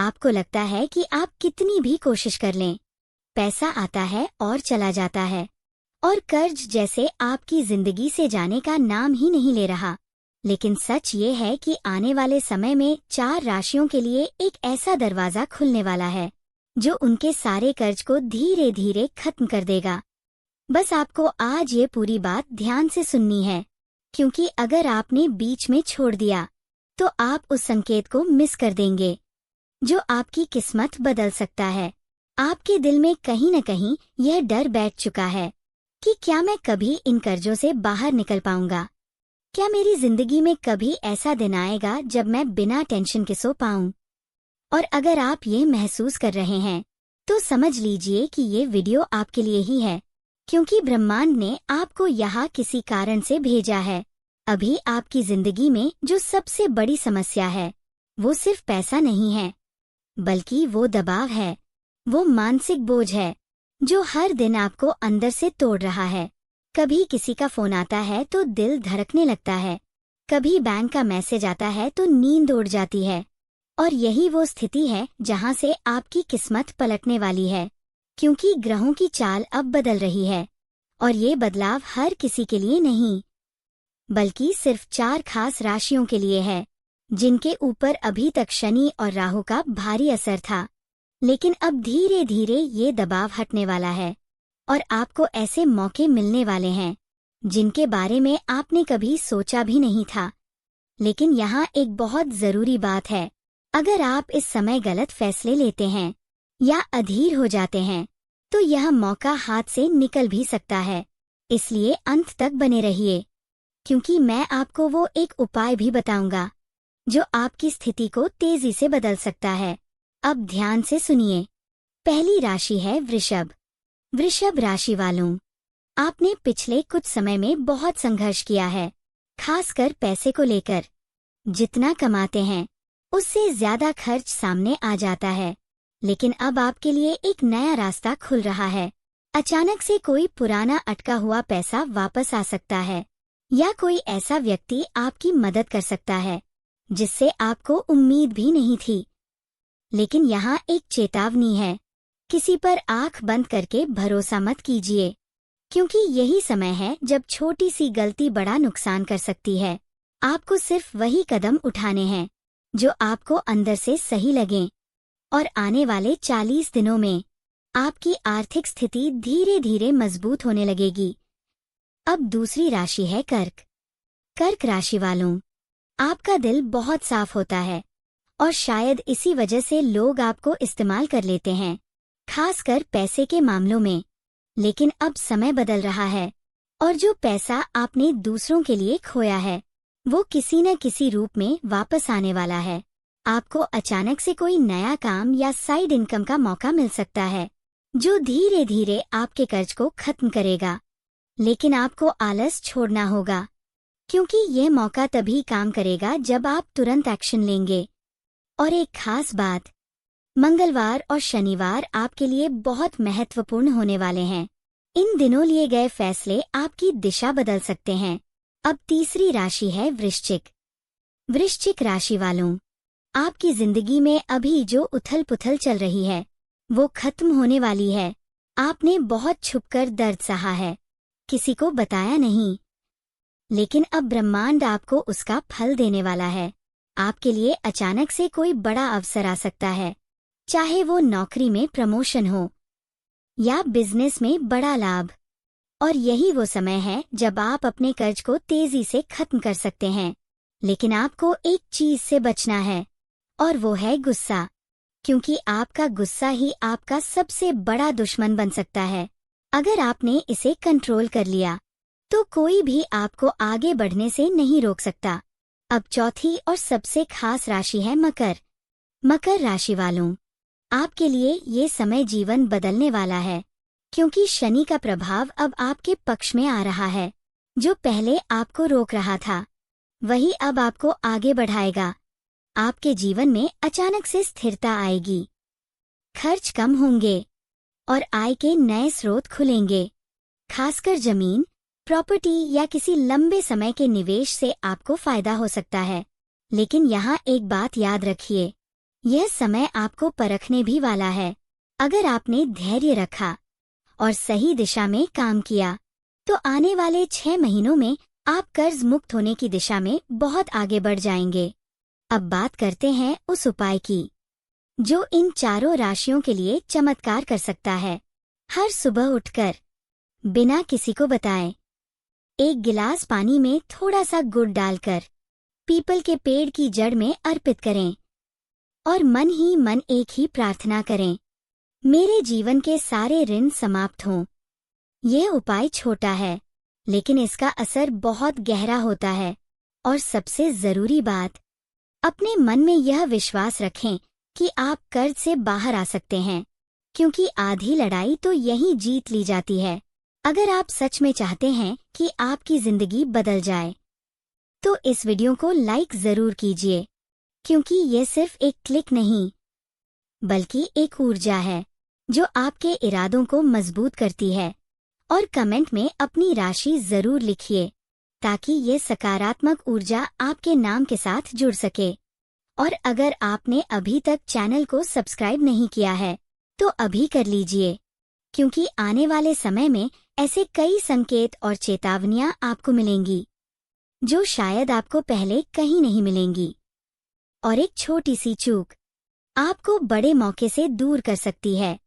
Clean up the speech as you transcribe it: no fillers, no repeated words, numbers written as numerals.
आपको लगता है कि आप कितनी भी कोशिश कर लें, पैसा आता है और चला जाता है, और कर्ज जैसे आपकी जिंदगी से जाने का नाम ही नहीं ले रहा। लेकिन सच ये है कि आने वाले समय में 4 राशियों के लिए एक ऐसा दरवाजा खुलने वाला है जो उनके सारे कर्ज को धीरे धीरे खत्म कर देगा। बस आपको आज ये पूरी बात ध्यान से सुननी है, क्योंकि अगर आपने बीच में छोड़ दिया तो आप उस संकेत को मिस कर देंगे जो आपकी किस्मत बदल सकता है। आपके दिल में कहीं न कहीं यह डर बैठ चुका है कि क्या मैं कभी इन कर्जों से बाहर निकल पाऊंगा? क्या मेरी जिंदगी में कभी ऐसा दिन आएगा जब मैं बिना टेंशन के सो पाऊं? और अगर आप ये महसूस कर रहे हैं तो समझ लीजिए कि ये वीडियो आपके लिए ही है, क्योंकि ब्रह्मांड ने आपको यहाँ किसी कारण से भेजा है। अभी आपकी जिंदगी में जो सबसे बड़ी समस्या है वो सिर्फ पैसा नहीं है, बल्कि वो दबाव है, वो मानसिक बोझ है जो हर दिन आपको अंदर से तोड़ रहा है। कभी किसी का फोन आता है तो दिल धड़कने लगता है, कभी बैंक का मैसेज आता है तो नींद उड़ जाती है। और यही वो स्थिति है जहां से आपकी किस्मत पलटने वाली है, क्योंकि ग्रहों की चाल अब बदल रही है। और ये बदलाव हर किसी के लिए नहीं, बल्कि सिर्फ 4 खास राशियों के लिए है, जिनके ऊपर अभी तक शनि और राहु का भारी असर था। लेकिन अब धीरे धीरे ये दबाव हटने वाला है और आपको ऐसे मौके मिलने वाले हैं जिनके बारे में आपने कभी सोचा भी नहीं था। लेकिन यहाँ एक बहुत जरूरी बात है, अगर आप इस समय गलत फैसले लेते हैं या अधीर हो जाते हैं तो यह मौका हाथ से निकल भी सकता है। इसलिए अंत तक बने रहिए, क्योंकि मैं आपको वो एक उपाय भी बताऊंगा जो आपकी स्थिति को तेजी से बदल सकता है। अब ध्यान से सुनिए। पहली राशि है वृषभ। वृषभ राशि वालों, आपने पिछले कुछ समय में बहुत संघर्ष किया है, खासकर पैसे को लेकर। जितना कमाते हैं उससे ज्यादा खर्च सामने आ जाता है। लेकिन अब आपके लिए एक नया रास्ता खुल रहा है। अचानक से कोई पुराना अटका हुआ पैसा वापस आ सकता है, या कोई ऐसा व्यक्ति आपकी मदद कर सकता है जिससे आपको उम्मीद भी नहीं थी। लेकिन यहाँ एक चेतावनी है, किसी पर आंख बंद करके भरोसा मत कीजिए, क्योंकि यही समय है जब छोटी सी गलती बड़ा नुकसान कर सकती है। आपको सिर्फ वही कदम उठाने हैं जो आपको अंदर से सही लगें, और आने वाले 40 दिनों में आपकी आर्थिक स्थिति धीरे धीरे मजबूत होने लगेगी। अब दूसरी राशि है कर्क। कर्क राशि वालों, आपका दिल बहुत साफ होता है और शायद इसी वजह से लोग आपको इस्तेमाल कर लेते हैं, खासकर पैसे के मामलों में। लेकिन अब समय बदल रहा है और जो पैसा आपने दूसरों के लिए खोया है वो किसी न किसी रूप में वापस आने वाला है। आपको अचानक से कोई नया काम या साइड इनकम का मौका मिल सकता है जो धीरे धीरे आपके कर्ज को खत्म करेगा। लेकिन आपको आलस छोड़ना होगा, क्योंकि यह मौका तभी काम करेगा जब आप तुरंत एक्शन लेंगे। और एक खास बात, मंगलवार और शनिवार आपके लिए बहुत महत्वपूर्ण होने वाले हैं। इन दिनों लिए गए फैसले आपकी दिशा बदल सकते हैं। अब तीसरी राशि है वृश्चिक। वृश्चिक राशि वालों, आपकी जिंदगी में अभी जो उथल पुथल चल रही है वो खत्म होने वाली है। आपने बहुत छुपकर दर्द सहा है, किसी को बताया नहीं, लेकिन अब ब्रह्मांड आपको उसका फल देने वाला है। आपके लिए अचानक से कोई बड़ा अवसर आ सकता है, चाहे वो नौकरी में प्रमोशन हो या बिजनेस में बड़ा लाभ। और यही वो समय है जब आप अपने कर्ज को तेजी से खत्म कर सकते हैं। लेकिन आपको एक चीज से बचना है, और वो है गुस्सा, क्योंकि आपका गुस्सा ही आपका सबसे बड़ा दुश्मन बन सकता है। अगर आपने इसे कंट्रोल कर लिया तो कोई भी आपको आगे बढ़ने से नहीं रोक सकता। अब चौथी और सबसे खास राशि है मकर। मकर राशि वालों, आपके लिए ये समय जीवन बदलने वाला है, क्योंकि शनि का प्रभाव अब आपके पक्ष में आ रहा है। जो पहले आपको रोक रहा था वही अब आपको आगे बढ़ाएगा। आपके जीवन में अचानक से स्थिरता आएगी, खर्च कम होंगे और आय के नए स्रोत खुलेंगे। खासकर जमीन, प्रॉपर्टी या किसी लंबे समय के निवेश से आपको फायदा हो सकता है। लेकिन यहाँ एक बात याद रखिए, यह समय आपको परखने भी वाला है। अगर आपने धैर्य रखा और सही दिशा में काम किया तो आने वाले 6 महीनों में आप कर्ज मुक्त होने की दिशा में बहुत आगे बढ़ जाएंगे। अब बात करते हैं उस उपाय की जो इन चारों राशियों के लिए चमत्कार कर सकता है। हर सुबह उठकर बिना किसी को बताए एक गिलास पानी में थोड़ा सा गुड़ डालकर पीपल के पेड़ की जड़ में अर्पित करें और मन ही मन एक ही प्रार्थना करें, मेरे जीवन के सारे ऋण समाप्त हों। यह उपाय छोटा है लेकिन इसका असर बहुत गहरा होता है। और सबसे जरूरी बात, अपने मन में यह विश्वास रखें कि आप कर्ज से बाहर आ सकते हैं, क्योंकि आधी लड़ाई तो यहीं जीत ली जाती है। अगर आप सच में चाहते हैं कि आपकी जिंदगी बदल जाए तो इस वीडियो को लाइक जरूर कीजिए, क्योंकि ये सिर्फ एक क्लिक नहीं बल्कि एक ऊर्जा है जो आपके इरादों को मजबूत करती है। और कमेंट में अपनी राशि जरूर लिखिए ताकि ये सकारात्मक ऊर्जा आपके नाम के साथ जुड़ सके। और अगर आपने अभी तक चैनल को सब्सक्राइब नहीं किया है तो अभी कर लीजिए, क्योंकि आने वाले समय में ऐसे कई संकेत और चेतावनियां आपको मिलेंगी जो शायद आपको पहले कहीं नहीं मिलेंगी। और एक छोटी सी चूक आपको बड़े मौके से दूर कर सकती है।